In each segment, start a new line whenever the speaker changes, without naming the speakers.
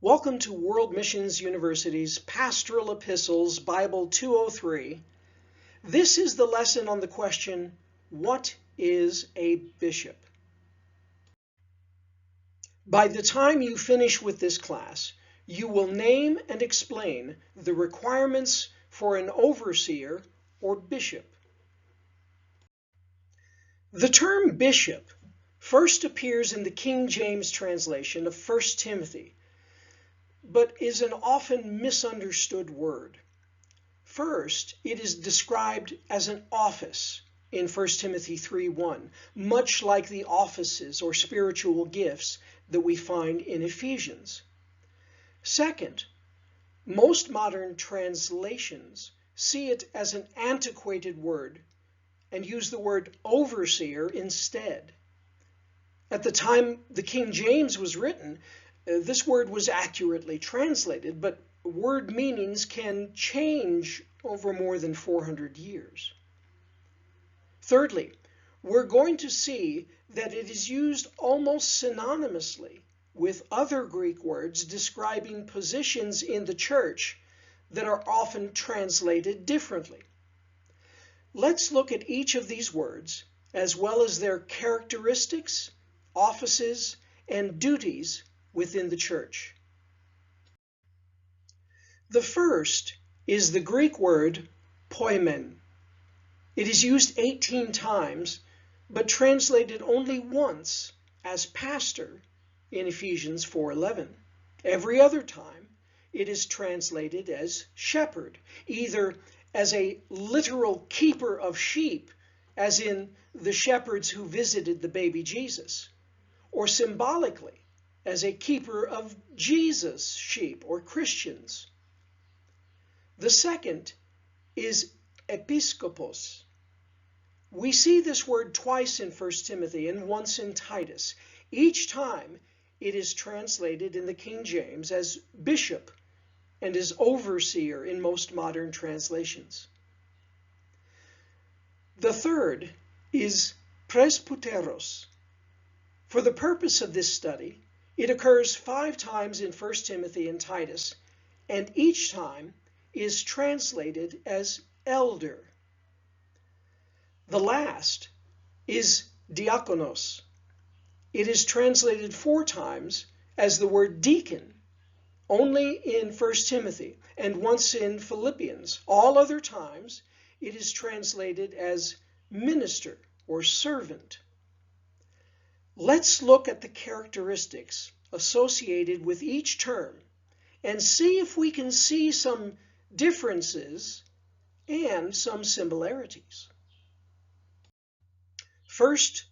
Welcome to World Missions University's Pastoral Epistles, Bible 203. This is the lesson on the question, what is a bishop? By the time you finish with this class, you will name and explain the requirements for an overseer or bishop. The term bishop first appears in the King James translation of 1 Timothy, but is an often misunderstood word. First, it is described as an office in 1 Timothy 3:1, much like the offices or spiritual gifts that we find in Ephesians. Second, most modern translations see it as an antiquated word and use the word overseer instead. At the time the King James was written, this word was accurately translated, but word meanings can change over more than 400 years. Thirdly, we're going to see that it is used almost synonymously with other Greek words describing positions in the church that are often translated differently. Let's look at each of these words, as well as their characteristics, offices, and duties within the church. The first is the Greek word poimen. It is used 18 times, but translated only once as pastor in Ephesians 4:11. Every other time, it is translated as shepherd, either as a literal keeper of sheep, as in the shepherds who visited the baby Jesus, or symbolically, as a keeper of Jesus' sheep or Christians. The second is episkopos. We see this word twice in 1 Timothy and once in Titus. Each time it is translated in the King James as bishop and as overseer in most modern translations. The third is presbyteros. For the purpose of this study, it occurs 5 times in 1 Timothy and Titus, and each time is translated as elder. The last is diakonos. It is translated 4 times as the word deacon, only in 1 Timothy and once in Philippians. All other times, it is translated as minister or servant. Let's look at the characteristics associated with each term and see if we can see some differences and some similarities. First,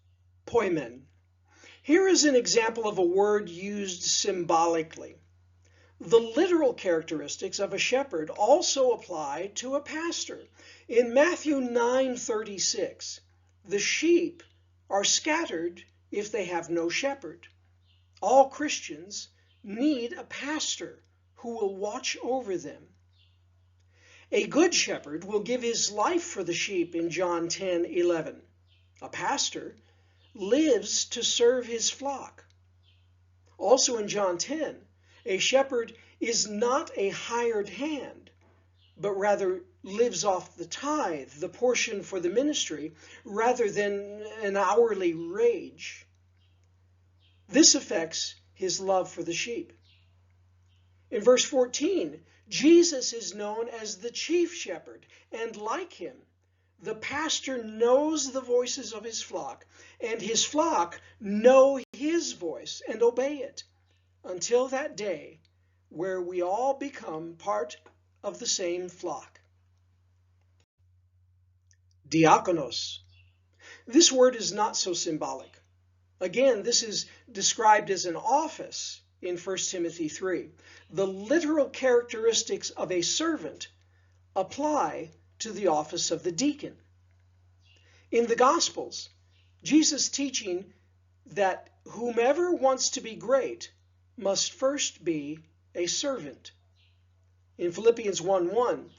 poimen. Here is an example of a word used symbolically. The literal characteristics of a shepherd also apply to a pastor. In Matthew 9:36, the sheep are scattered if they have no shepherd. All Christians need a pastor who will watch over them. A good shepherd will give his life for the sheep in John 10:11. A pastor lives to serve his flock. Also in John 10, a shepherd is not a hired hand, but rather lives off the tithe, the portion for the ministry, rather than an hourly wage. This affects his love for the sheep. In verse 14, Jesus is known as the chief shepherd, and like him, the pastor knows the voices of his flock, and his flock know his voice and obey it, until that day where we all become part of the same flock. Diakonos. This word is not so symbolic. Again, this is described as an office in 1 Timothy 3. The literal characteristics of a servant apply to the office of the deacon. In the Gospels, Jesus' teaching that whomever wants to be great must first be a servant. In Philippians 1:1,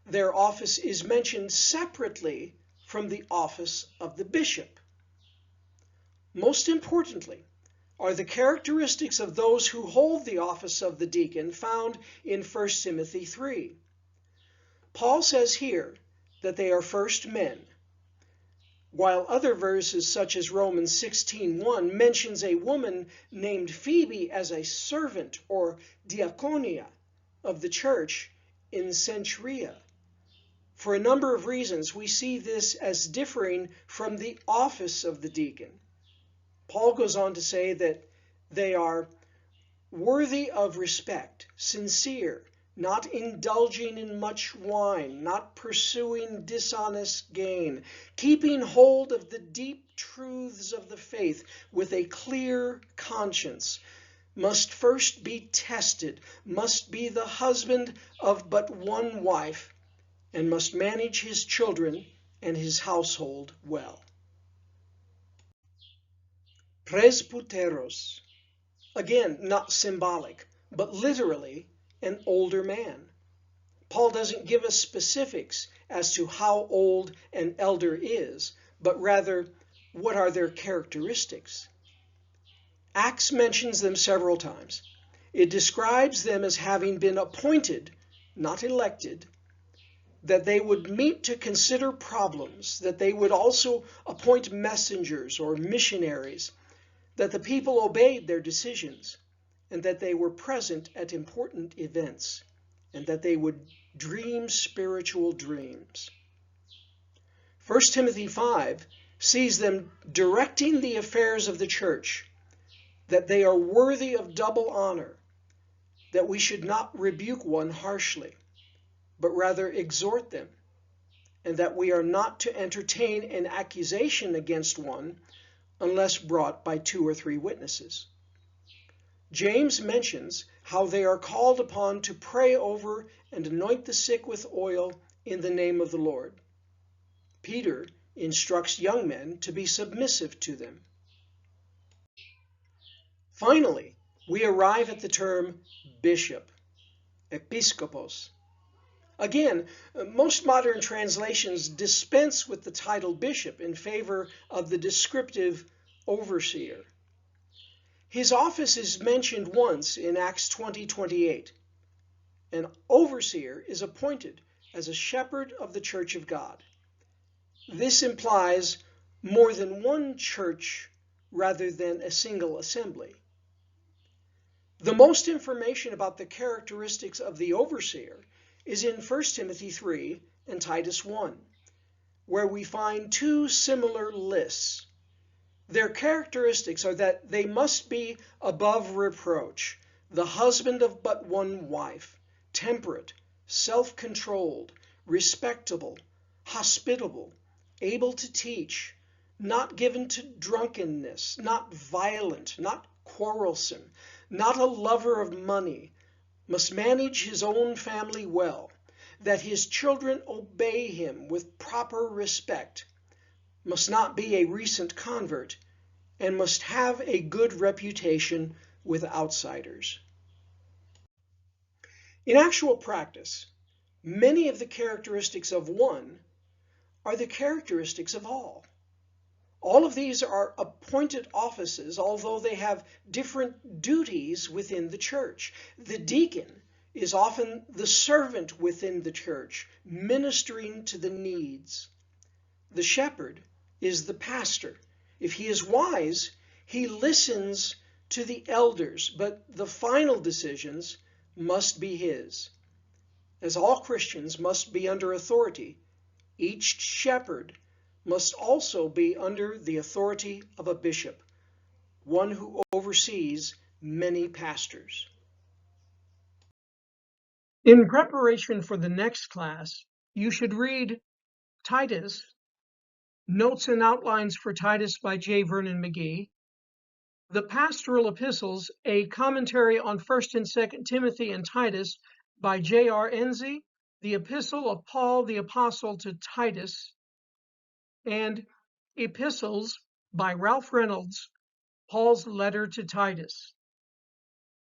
their office is mentioned separately from the office of the bishop. Most importantly, are the characteristics of those who hold the office of the deacon found in 1 Timothy 3. Paul says here that they are first men, while other verses such as Romans 16:1 mentions a woman named Phoebe as a servant or diaconia of the church in Cenchrea. For a number of reasons, we see this as differing from the office of the deacon. Paul goes on to say that they are worthy of respect, sincere, not indulging in much wine, not pursuing dishonest gain, keeping hold of the deep truths of the faith with a clear conscience, must first be tested, must be the husband of but one wife, and must manage his children and his household well. Presbyteros. Again, not symbolic, but literally an older man. Paul doesn't give us specifics as to how old an elder is, but rather, what are their characteristics? Acts mentions them several times. It describes them as having been appointed, not elected, that they would meet to consider problems, that they would also appoint messengers or missionaries, that the people obeyed their decisions, and that they were present at important events, and that they would dream spiritual dreams. 1 Timothy 5 sees them directing the affairs of the church, that they are worthy of double honor, that we should not rebuke one harshly, but rather exhort them, and that we are not to entertain an accusation against one unless brought by 2 or 3 witnesses. James mentions how they are called upon to pray over and anoint the sick with oil in the name of the Lord. Peter instructs young men to be submissive to them. Finally, we arrive at the term bishop, episkopos. Again, most modern translations dispense with the title bishop in favor of the descriptive overseer. His office is mentioned once in Acts 20:28. An overseer is appointed as a shepherd of the church of God. This implies more than one church rather than a single assembly. The most information about the characteristics of the overseer is in 1 Timothy 3 and Titus 1, where we find 2 similar lists. Their characteristics are that they must be above reproach, the husband of but one wife, temperate, self-controlled, respectable, hospitable, able to teach, not given to drunkenness, not violent, not quarrelsome, not a lover of money, must manage his own family well, that his children obey him with proper respect, must not be a recent convert, and must have a good reputation with outsiders. In actual practice, many of the characteristics of one are the characteristics of all. All of these are appointed offices, although they have different duties within the church. The deacon is often the servant within the church, ministering to the needs. The shepherd is the pastor. If he is wise, he listens to the elders, but the final decisions must be his. As all Christians must be under authority, each shepherd must also be under the authority of a bishop, one who oversees many pastors. In preparation for the next class, you should read Titus, Notes and Outlines for Titus by J. Vernon McGee, the Pastoral Epistles, a commentary on 1st and 2nd Timothy and Titus by J.R. Enzi, the Epistle of Paul the Apostle to Titus, and Epistles by Ralph Reynolds, Paul's letter to Titus.